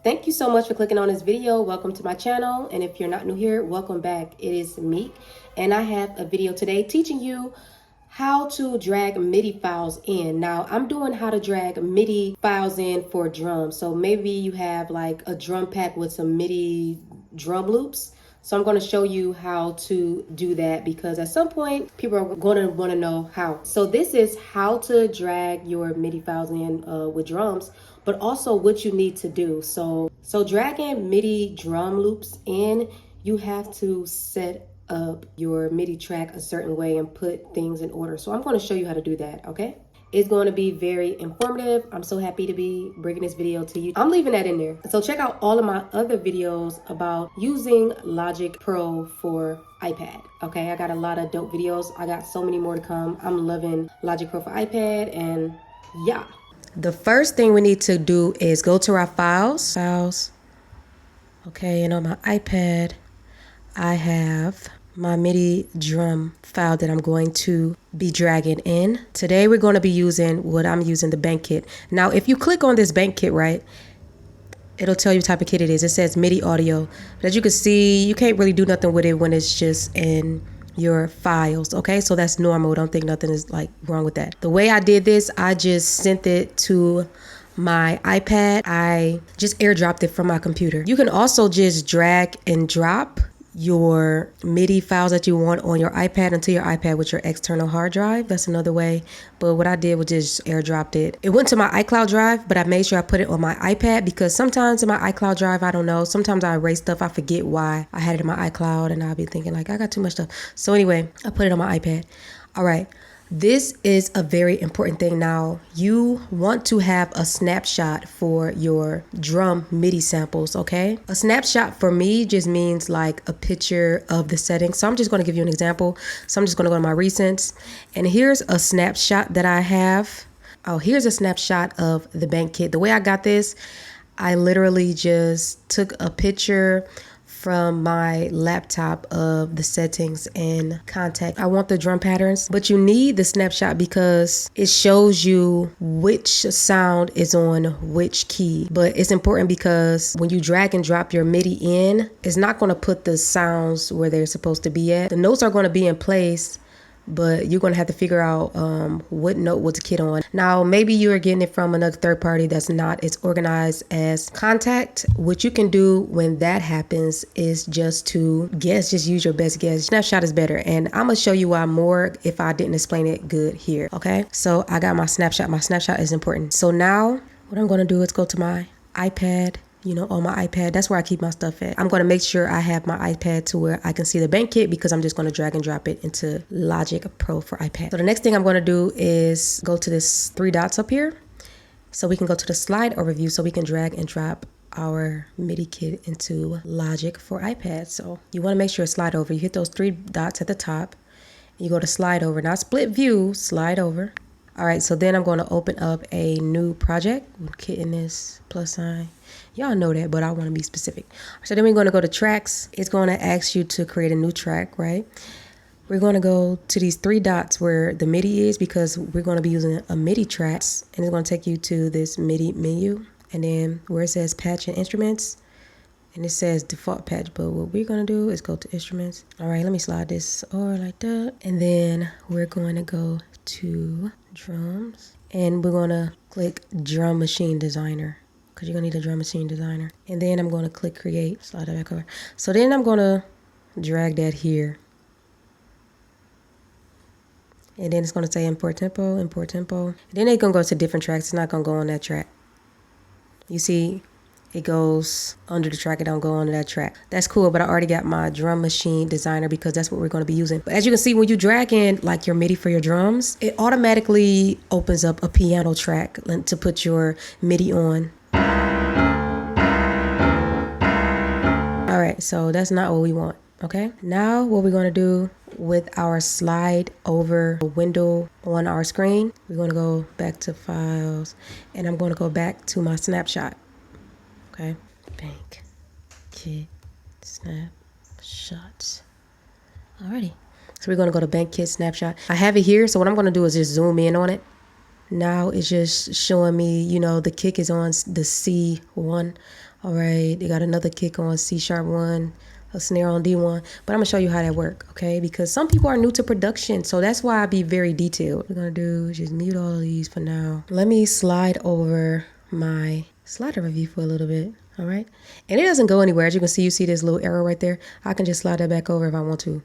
Thank you so much for clicking on this video. Welcome to my channel. And if you're not new here, welcome back. It is Meek. And I have a video today teaching you how to drag MIDI files in. Now, I'm doing how to drag MIDI files in for drums. So maybe you have like a drum pack with some MIDI drum loops. So I'm going to show you how to do that because at some point people are going to want to know how. So this is how to drag your MIDI files in with drums, but also what you need to do. So dragging MIDI drum loops in, you have to set up your MIDI track a certain way and put things in order. So I'm going to show you how to do that, okay? It's going to be very informative. I'm so happy to be bringing this video to you. I'm leaving that in there. So check out all of my other videos about using Logic Pro for iPad, okay? I got a lot of dope videos. I got so many more to come. I'm loving Logic Pro for iPad, and yeah. The first thing we need to do is go to our files. Okay, and on my iPad, I have my MIDI drum file that I'm going to be dragging in. Today we're going to be using the bank kit. Now, if you click on this bank kit, right, it'll tell you what type of kit it is. It says MIDI audio. But as you can see, you can't really do nothing with it when it's just in your files, okay? So that's normal. Don't think nothing is like wrong with that. The way I did this, I just sent it to my iPad. I just airdropped it from my computer. You can also just drag and drop your MIDI files that you want on your iPad into your iPad with your external hard drive. That's another way. But what I did was just airdropped it. It went to my iCloud drive, but I made sure I put it on my iPad because sometimes in my iCloud drive, I don't know. Sometimes I erase stuff. I forget why I had it in my iCloud and I'll be thinking like, I got too much stuff. So anyway, I put it on my iPad. All right. This is a very important thing. Now, you want to have a snapshot for your drum MIDI samples, okay? A snapshot for me just means like a picture of the settings. So I'm just going to give you an example. So I'm just going to go to my recents. And here's a snapshot that I have. Oh, here's a snapshot of the bank kit. The way I got this, I literally just took a picture from my laptop of the settings and contact. I want the drum patterns, but you need the snapshot because it shows you which sound is on which key. But it's important because when you drag and drop your MIDI in, it's not going to put the sounds where they're supposed to be at. The notes are going to be in place, but you're going to have to figure out what note was the kit on. Now, maybe you are getting it from another third party that's not as organized as Contact. What you can do when that happens is just use your best guess. Snapshot is better, and I'm going to show you why more if I didn't explain it good here, okay? So I got my snapshot. My snapshot is important. So now what I'm going to do is go to my iPad. On my iPad, that's where I keep my stuff at. I'm going to make sure I have my iPad to where I can see the bank kit because I'm just going to drag and drop it into Logic Pro for iPad. So the next thing I'm going to do is go to this 3 dots up here so we can go to the slide overview so we can drag and drop our MIDI kit into Logic for iPad. So you want to make sure it's slide over. You hit those 3 dots at the top. You go to slide over, not split view, slide over. All right, so then I'm going to open up a new project. Kit in this plus sign. Y'all know that, but I want to be specific. So then we're going to go to tracks. It's going to ask you to create a new track, right? We're going to go to these 3 dots where the MIDI is because we're going to be using a MIDI tracks. And it's going to take you to this MIDI menu. And then where it says patch and instruments. And it says default patch. But what we're going to do is go to instruments. All right, let me slide this over like that. And then we're going to go to drums. And we're going to click Drum Maschine Designer, because you're going to need a Drum Maschine Designer. And then I'm going to click Create, slide that back over. So then I'm going to drag that here. And then it's going to say import tempo, import tempo. And then it's going to go to different tracks. It's not going to go on that track. You see, it goes under the track. It don't go onto that track. That's cool, but I already got my Drum Maschine Designer because that's what we're going to be using. But as you can see, when you drag in like your MIDI for your drums, it automatically opens up a piano track to put your MIDI on. All right, so that's not what we want, okay? Now what we're gonna do with our slide over window on our screen, we're gonna go back to files, and I'm gonna go back to my snapshot, okay? Bank, kit, snapshots. Alrighty, so we're gonna go to bank kit snapshot. I have it here, so what I'm gonna do is just zoom in on it. Now it's just showing me, you know, the kick is on the C1. All right, they got another kick on C#1, a snare on D1. But I'm gonna show you how that work, okay? Because some people are new to production, so that's why I be very detailed. What we're gonna do is just mute all of these for now. Let me slide over my slider review for a little bit. All right, and it doesn't go anywhere. As you can see, you see this little arrow right there. I can just slide that back over if I want to.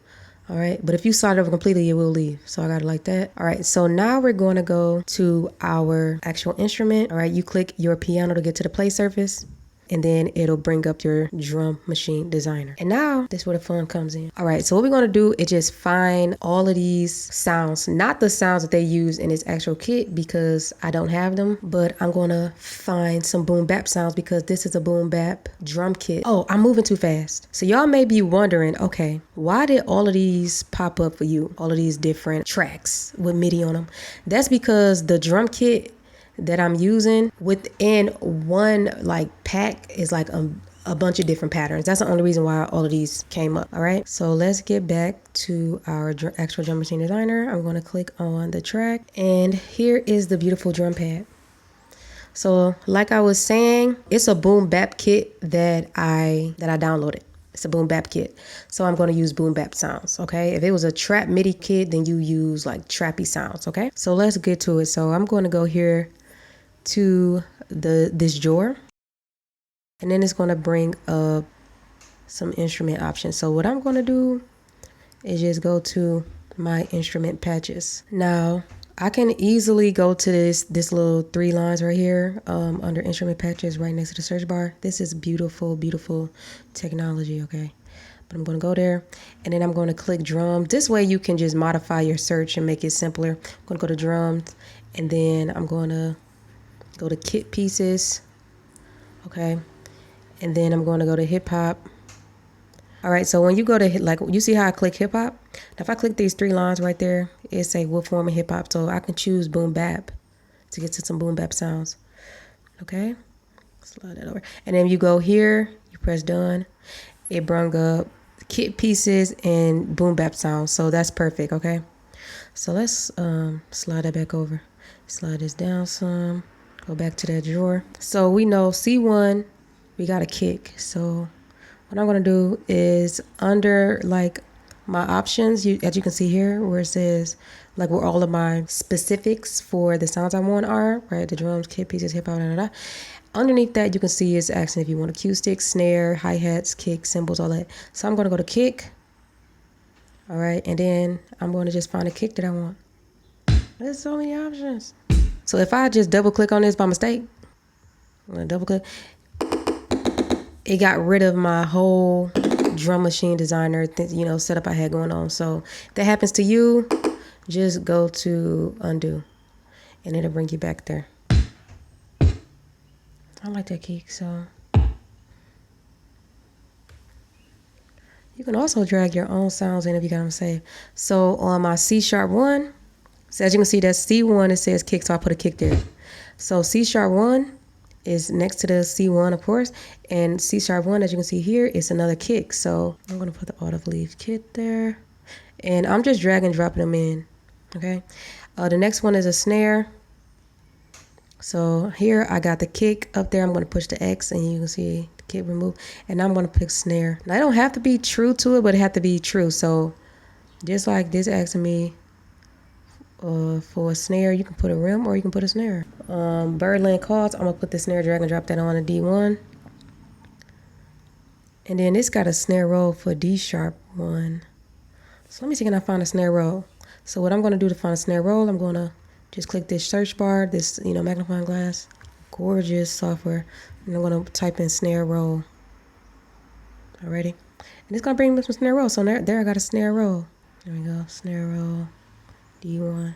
All right, but if you slide it over completely, it will leave. So I got it like that. All right, so now we're going to go to our actual instrument. All right, you click your piano to get to the play surface, and then it'll bring up your Drum Maschine Designer. And now this is where the fun comes in. All right, so what we're gonna do is just find all of these sounds, not the sounds that they use in this actual kit because I don't have them, but I'm gonna find some boom bap sounds because this is a boom bap drum kit. Oh, I'm moving too fast. So y'all may be wondering, okay, why did all of these pop up for you? All of these different tracks with MIDI on them. That's because the drum kit that I'm using within one like pack is like a bunch of different patterns. That's the only reason why all of these came up. All right, so let's get back to our actual Drum Maschine Designer. I'm going to click on the track, and here is the beautiful drum pad. So like I was saying, it's a boom bap kit that I downloaded. It's a boom bap kit. So I'm going to use boom bap sounds, okay? If it was a trap MIDI kit, then you use like trappy sounds, okay? So let's get to it. So I'm going to go here to this drawer, and then it's going to bring up some instrument options. So what I'm going to do is just go to my instrument patches. Now I can easily go to this little 3 lines right here under instrument patches right next to the search bar. This is beautiful technology, okay? But I'm going to go there, and then I'm going to click drums. This way you can just modify your search and make it simpler. I'm going to go to drums, and then I'm going to go to kit pieces, okay, and then I'm going to go to hip hop. All right, so when you go to like, you see how I click hip hop? Now if I click these 3 lines right there, it say what form of hip hop, so I can choose boom bap to get to some boom bap sounds. Okay, slide that over, and then you go here, you press done. It brung up kit pieces and boom bap sounds, so that's perfect. Okay, so let's slide that back over, slide this down some. Go back to that drawer. So we know C1, we got a kick. So what I'm gonna do is under like my options, as you can see here, where it says like where all of my specifics for the sounds I want are, right? The drums, kit pieces, hip hop, Underneath that, you can see it's asking if you want acoustic, snare, hi-hats, kick, cymbals, all that. So I'm gonna go to kick. All right, and then I'm gonna just find a kick that I want. There's so many options. So if I just double click on this by mistake, I'm gonna double click, it got rid of my whole Drum Maschine Designer setup I had going on. So if that happens to you, just go to undo and it'll bring you back there. I like that kick, so you can also drag your own sounds in if you got them saved. So on my C#1, so as you can see, that's C1, it says kick, so I put a kick there. So C#1 is next to the C1, of course, and C#1, as you can see here, is another kick. So I'm gonna put the auto leave kit there, and I'm just drag and dropping them in, okay? The next one is a snare. So here I got the kick up there. I'm gonna push the X, and you can see the kick remove, and I'm gonna pick snare. Now I don't have to be true to it, but it have to be true. So just like this asking me for a snare, you can put a rim or you can put a snare. Birdland calls, I'm gonna put the snare, drag and drop that on a D1. And then it's got a snare roll for D#1. So let me see, can I find a snare roll? So what I'm gonna do to find a snare roll, I'm gonna just click this search bar, this magnifying glass, gorgeous software, and I'm gonna type in snare roll. Alrighty, and it's gonna bring me some snare roll. So there I got a snare roll. There we go, snare roll. D1.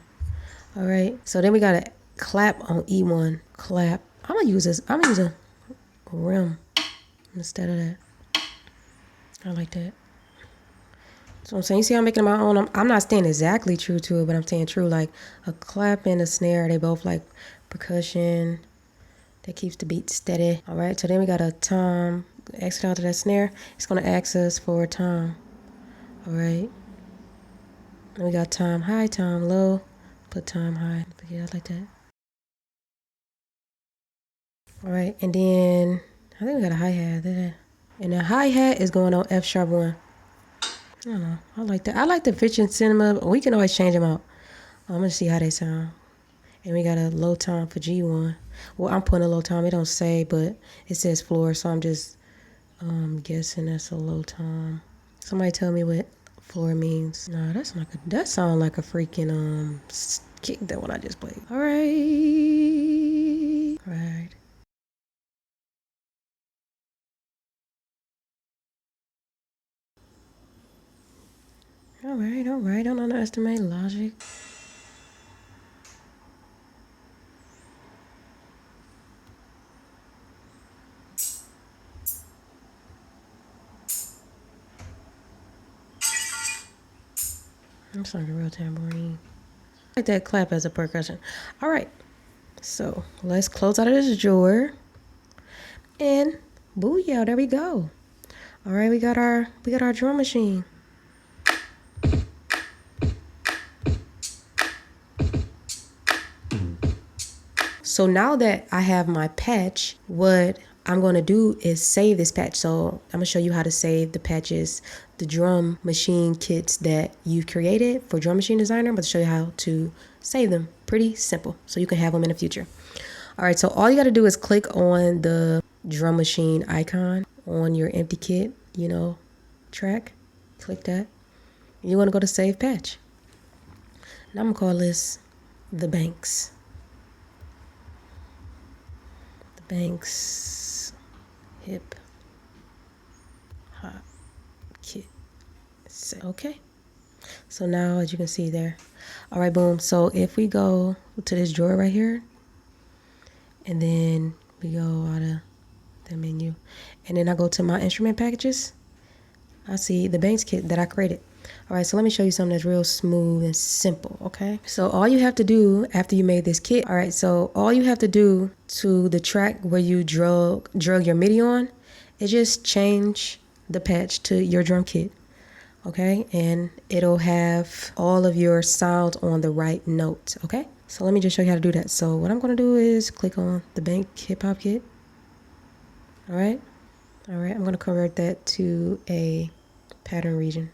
All right, so then we got a clap on E1. Clap. I'm gonna use a rim instead of that. I like that. So I'm saying, you see I'm making my own. I'm not staying exactly true to it, but I'm staying true. Like a clap and a snare, they both like percussion. That keeps the beat steady. All right, so then we got a tom. Exit out to that snare. It's gonna ask us for a tom. All right. And we got tom high, tom low. Put tom high. Yeah, I like that. All right, and then I think we got a hi-hat there. And the hi-hat is going on F#1. I don't know. I like that. I like the Fitch and Cinema. We can always change them out. I'm gonna see how they sound. And we got a low tom for G1. Well, I'm putting a low tom. It don't say, but it says floor, so I'm just guessing that's a low tom. Somebody tell me what floor means. No, that's not good. That sounds like a freaking kick, that one I just played. All right. All right. All right, all right. Don't underestimate logic. That's like a real tambourine. I like that clap as a percussion. All right. So let's close out of this drawer. And booyah, there we go. All right, we got our drum machine. So now that I have my patch, what I'm going to do is save this patch. So I'm going to show you how to save the patches, the drum machine kits that you created for Drum Machine Designer. I'm going to show you how to save them. Pretty simple, so you can have them in the future. All right, so all you got to do is click on the drum machine icon on your empty kit, track. Click that. You want to go to save patch. And I'm going to call this the Banks. Banks hip hop kit set. Okay, so now as you can see there, all right, boom. So if we go to this drawer right here, and then we go out of the menu, and then I go to my instrument packages, I see the Banks kit that I created. All right, so let me show you something that's real smooth and simple, okay? So all you have to do after you made this kit, all right, so all you have to do to the track where you drug your MIDI on is just change the patch to your drum kit, okay? And it'll have all of your sounds on the right note, okay? So let me just show you how to do that. So what I'm gonna do is click on the Bank Hip Hop Kit, all right? All right, I'm gonna convert that to a pattern region.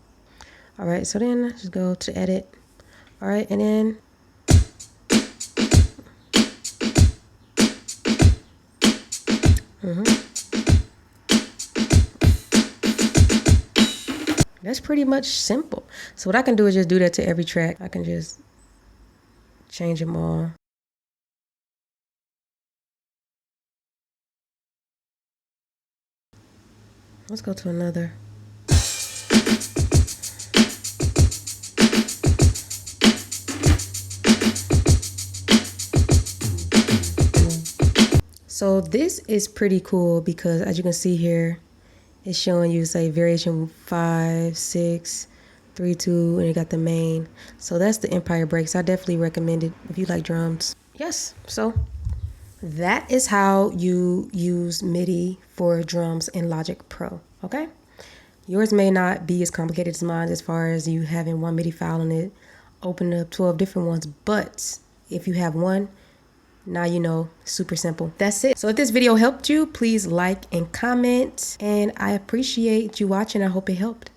All right, so then just go to edit. All right, and then that's pretty much simple. So what I can do is just do that to every track. I can just change them all. Let's go to another. So this is pretty cool because as you can see here, it's showing you say variation 5, 6, 3, 2, and you got the main. So that's the Empire Breaks. I definitely recommend it if you like drums. Yes, so that is how you use MIDI for drums in Logic Pro, okay? Yours may not be as complicated as mine as far as you having one MIDI file in it, opening up 12 different ones, but if you have one, now you know, super simple. That's it. So if this video helped you, please like and comment, and I appreciate you watching. I hope it helped.